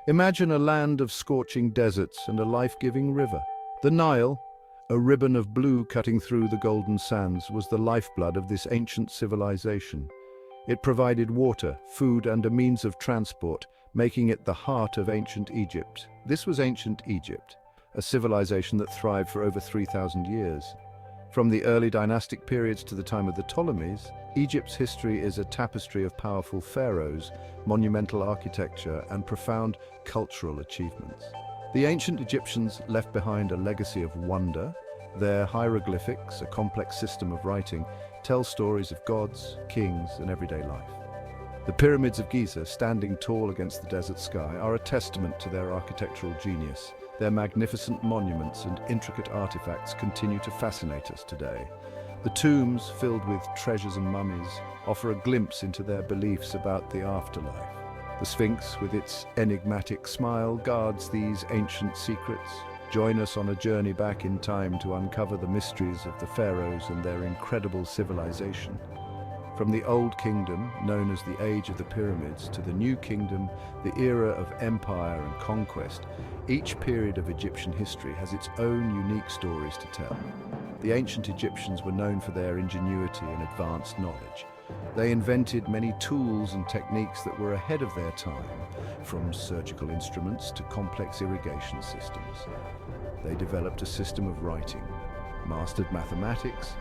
Imagine a land of scorching deserts and a life-giving river. The Nile, a ribbon of blue cutting through the golden sands, was the lifeblood of this ancient civilization. It provided water, food, and a means of transport, making it the heart of ancient Egypt. This was ancient Egypt, a civilization that thrived for over 3,000 years. From the early dynastic periods to the time of the Ptolemies, Egypt's history is a tapestry of powerful pharaohs, monumental architecture, and profound cultural achievements. The ancient Egyptians left behind a legacy of wonder. Their hieroglyphics, a complex system of writing, tell stories of gods, kings, and everyday life. The pyramids of Giza, standing tall against the desert sky, are a testament to their architectural genius. Their magnificent monuments and intricate artifacts continue to fascinate us today. The tombs, filled with treasures and mummies, offer a glimpse into their beliefs about the afterlife. The Sphinx, with its enigmatic smile, guards these ancient secrets. Join us on a journey back in time to uncover the mysteries of the pharaohs and their incredible civilization. From the Old Kingdom, known as the Age of the Pyramids, to the New Kingdom, the era of empire and conquest, each period of Egyptian history has its own unique stories to tell. The ancient Egyptians were known for their ingenuity and advanced knowledge. They invented many tools and techniques that were ahead of their time, from surgical instruments to complex irrigation systems. They developed a system of writing, mastered mathematics,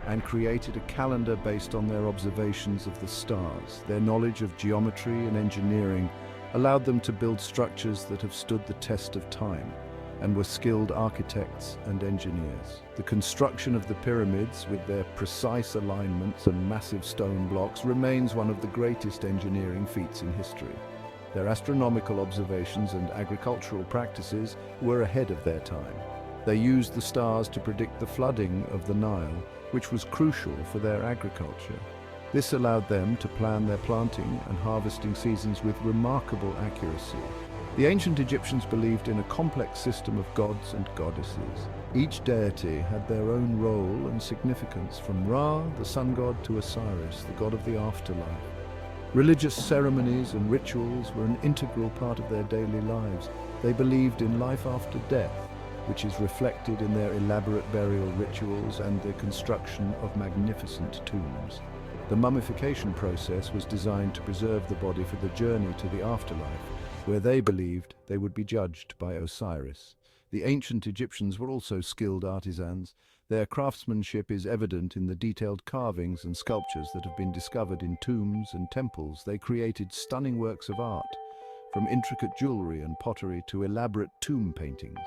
and created a calendar based on their observations of the stars. Their knowledge of geometry and engineering allowed them to build structures that have stood the test of time, and were skilled architects and engineers. The construction of the pyramids, with their precise alignments and massive stone blocks, remains one of the greatest engineering feats in history. Their astronomical observations and agricultural practices were ahead of their time. They used the stars to predict the flooding of the Nile, which was crucial for their agriculture. This allowed them to plan their planting and harvesting seasons with remarkable accuracy. The ancient Egyptians believed in a complex system of gods and goddesses. Each deity had their own role and significance, from Ra, the sun god, to Osiris, the god of the afterlife. Religious ceremonies and rituals were an integral part of their daily lives. They believed in life after death, which is reflected in their elaborate burial rituals and the construction of magnificent tombs. The mummification process was designed to preserve the body for the journey to the afterlife, where they believed they would be judged by Osiris. The ancient Egyptians were also skilled artisans. Their craftsmanship is evident in the detailed carvings and sculptures that have been discovered in tombs and temples. They created stunning works of art, from intricate jewelry and pottery to elaborate tomb paintings.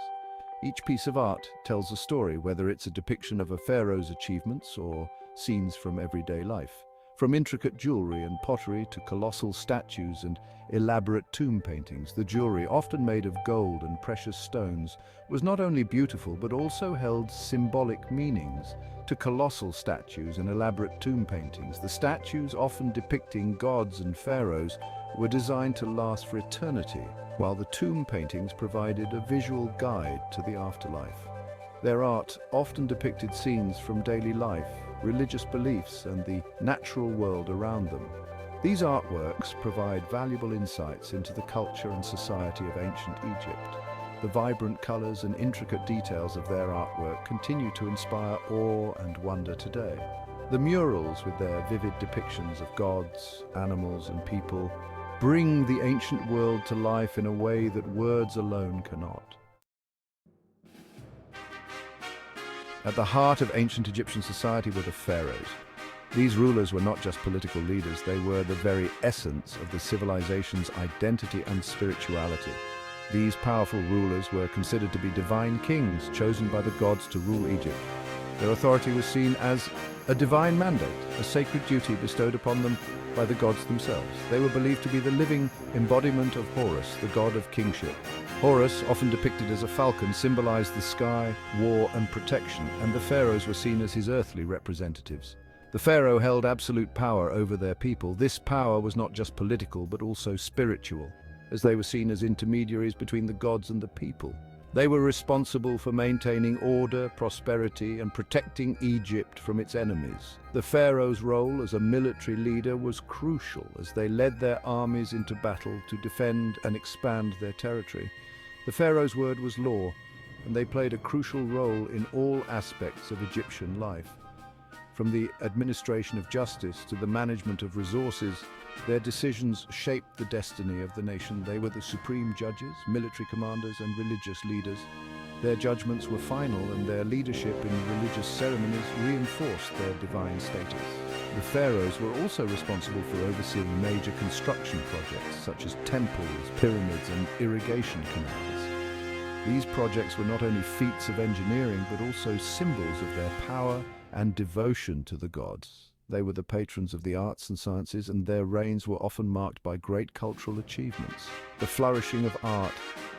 Each piece of art tells a story, whether it's a depiction of a pharaoh's achievements or scenes from everyday life. From intricate jewelry and pottery to colossal statues and elaborate tomb paintings, the jewelry, often made of gold and precious stones, was not only beautiful but also held symbolic meanings. To colossal statues and elaborate tomb paintings, the statues, often depicting gods and pharaohs, were designed to last for eternity, while the tomb paintings provided a visual guide to the afterlife. Their art often depicted scenes from daily life, religious beliefs, and the natural world around them. These artworks provide valuable insights into the culture and society of ancient Egypt. The vibrant colors and intricate details of their artwork continue to inspire awe and wonder today. The murals, with their vivid depictions of gods, animals, and people, bring the ancient world to life in a way that words alone cannot. At the heart of ancient Egyptian society were the pharaohs. These rulers were not just political leaders, they were the very essence of the civilization's identity and spirituality. These powerful rulers were considered to be divine kings, chosen by the gods to rule Egypt. Their authority was seen as a divine mandate, a sacred duty bestowed upon them by the gods themselves. They were believed to be the living embodiment of Horus, the god of kingship. Horus, often depicted as a falcon, symbolized the sky, war, and protection, and the pharaohs were seen as his earthly representatives. The pharaoh held absolute power over their people. This power was not just political, but also spiritual, as they were seen as intermediaries between the gods and the people. They were responsible for maintaining order, prosperity, and protecting Egypt from its enemies. The pharaoh's role as a military leader was crucial as they led their armies into battle to defend and expand their territory. The pharaoh's word was law, and they played a crucial role in all aspects of Egyptian life. From the administration of justice to the management of resources, their decisions shaped the destiny of the nation. They were the supreme judges, military commanders, and religious leaders. Their judgments were final, and their leadership in religious ceremonies reinforced their divine status. The pharaohs were also responsible for overseeing major construction projects such as temples, pyramids, and irrigation canals. These projects were not only feats of engineering but also symbols of their power and devotion to the gods. They were the patrons of the arts and sciences, and their reigns were often marked by great cultural achievements. The flourishing of art,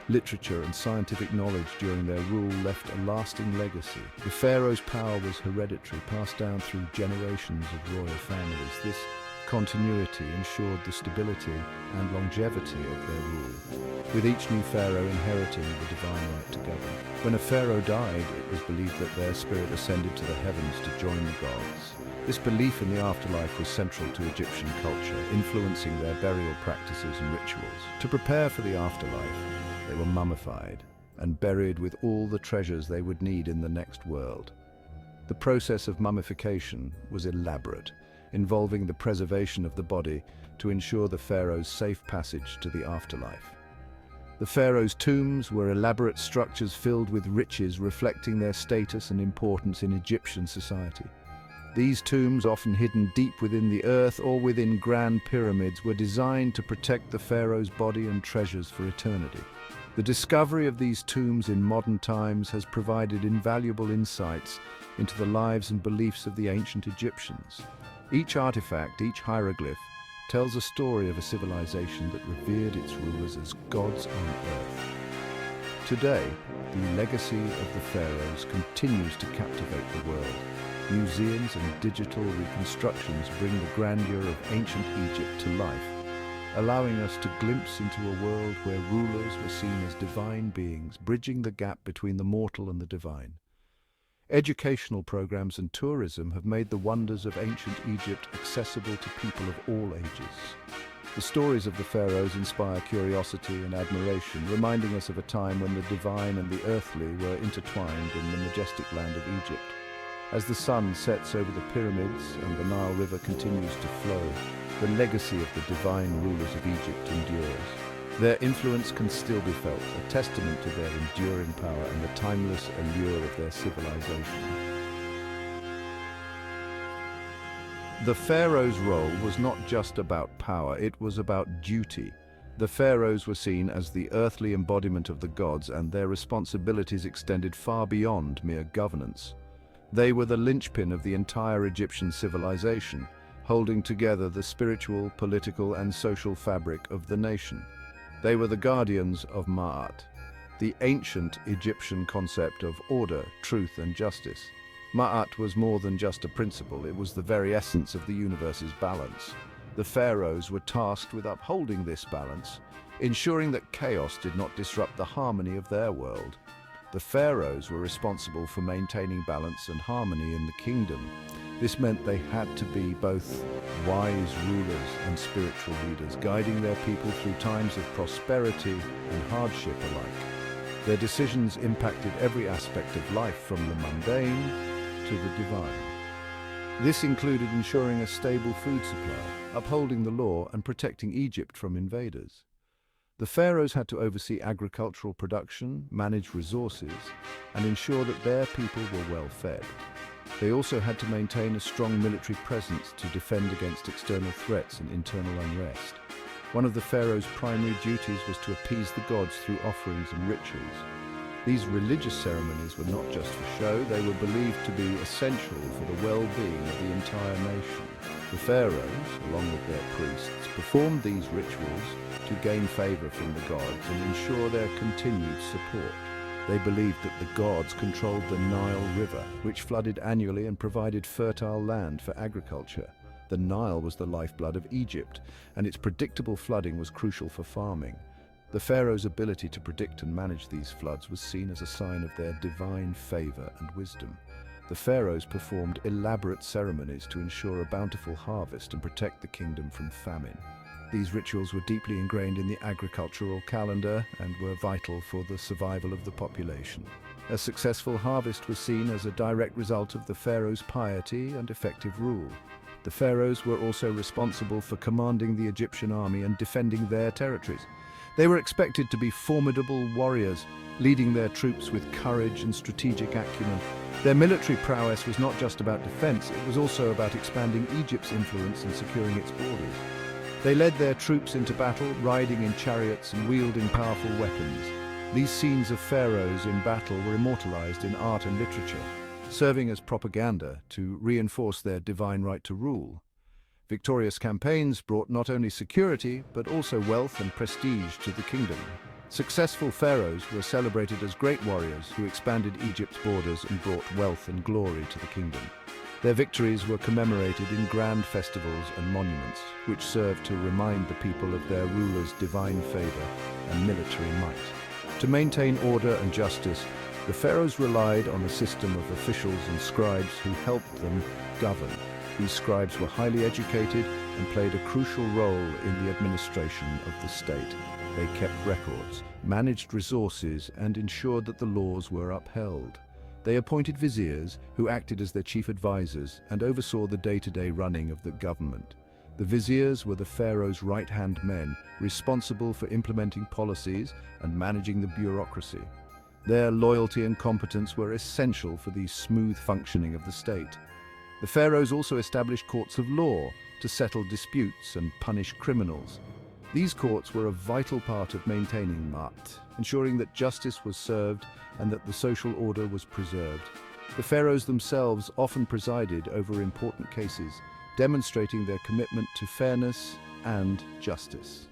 literature, and scientific knowledge during their rule left a lasting legacy. The pharaoh's power was hereditary, passed down through generations of royal families. This continuity ensured the stability and longevity of their rule, with each new pharaoh inheriting the divine right to govern. When a pharaoh died, it was believed that their spirit ascended to the heavens to join the gods. This belief in the afterlife was central to Egyptian culture, influencing their burial practices and rituals. To prepare for the afterlife, they were mummified and buried with all the treasures they would need in the next world. The process of mummification was elaborate, involving the preservation of the body to ensure the pharaoh's safe passage to the afterlife. The pharaoh's tombs were elaborate structures filled with riches reflecting their status and importance in Egyptian society. These tombs, often hidden deep within the earth or within grand pyramids, were designed to protect the pharaoh's body and treasures for eternity. The discovery of these tombs in modern times has provided invaluable insights into the lives and beliefs of the ancient Egyptians. Each artifact, each hieroglyph, tells a story of a civilization that revered its rulers as gods on earth. Today, the legacy of the pharaohs continues to captivate the world. Museums and digital reconstructions bring the grandeur of ancient Egypt to life, allowing us to glimpse into a world where rulers were seen as divine beings, bridging the gap between the mortal and the divine. Educational programs and tourism have made the wonders of ancient Egypt accessible to people of all ages. The stories of the pharaohs inspire curiosity and admiration, reminding us of a time when the divine and the earthly were intertwined in the majestic land of Egypt. As the sun sets over the pyramids and the Nile River continues to flow, the legacy of the divine rulers of Egypt endures. Their influence can still be felt, a testament to their enduring power and the timeless allure of their civilization. The pharaoh's role was not just about power, it was about duty. The pharaohs were seen as the earthly embodiment of the gods, and their responsibilities extended far beyond mere governance. They were the linchpin of the entire Egyptian civilization, holding together the spiritual, political, and social fabric of the nation. They were the guardians of Ma'at, the ancient Egyptian concept of order, truth, and justice. Ma'at was more than just a principle, it was the very essence of the universe's balance. The pharaohs were tasked with upholding this balance, ensuring that chaos did not disrupt the harmony of their world. The pharaohs were responsible for maintaining balance and harmony in the kingdom. This meant they had to be both wise rulers and spiritual leaders, guiding their people through times of prosperity and hardship alike. Their decisions impacted every aspect of life, from the mundane to the divine. This included ensuring a stable food supply, upholding the law, and protecting Egypt from invaders. The pharaohs had to oversee agricultural production, manage resources, and ensure that their people were well fed. They also had to maintain a strong military presence to defend against external threats and internal unrest. One of the pharaoh's primary duties was to appease the gods through offerings and rituals. These religious ceremonies were not just for show, they were believed to be essential for the well-being of the entire nation. The pharaohs, along with their priests, performed these rituals to gain favor from the gods and ensure their continued support. They believed that the gods controlled the Nile River, which flooded annually and provided fertile land for agriculture. The Nile was the lifeblood of Egypt, and its predictable flooding was crucial for farming. The pharaoh's ability to predict and manage these floods was seen as a sign of their divine favor and wisdom. The pharaohs performed elaborate ceremonies to ensure a bountiful harvest and protect the kingdom from famine. These rituals were deeply ingrained in the agricultural calendar and were vital for the survival of the population. A successful harvest was seen as a direct result of the pharaoh's piety and effective rule. The pharaohs were also responsible for commanding the Egyptian army and defending their territories. They were expected to be formidable warriors, leading their troops with courage and strategic acumen. Their military prowess was not just about defense, it was also about expanding Egypt's influence and securing its borders. They led their troops into battle, riding in chariots and wielding powerful weapons. These scenes of pharaohs in battle were immortalized in art and literature, serving as propaganda to reinforce their divine right to rule. Victorious campaigns brought not only security, but also wealth and prestige to the kingdom. Successful pharaohs were celebrated as great warriors who expanded Egypt's borders and brought wealth and glory to the kingdom. Their victories were commemorated in grand festivals and monuments, which served to remind the people of their rulers' divine favor and military might. To maintain order and justice, the pharaohs relied on a system of officials and scribes who helped them govern. These scribes were highly educated and played a crucial role in the administration of the state. They kept records, managed resources, and ensured that the laws were upheld. They appointed viziers, who acted as their chief advisors and oversaw the day-to-day running of the government. The viziers were the pharaoh's right-hand men, responsible for implementing policies and managing the bureaucracy. Their loyalty and competence were essential for the smooth functioning of the state. The pharaohs also established courts of law to settle disputes and punish criminals. These courts were a vital part of maintaining Ma'at, ensuring that justice was served and that the social order was preserved. The pharaohs themselves often presided over important cases, demonstrating their commitment to fairness and justice.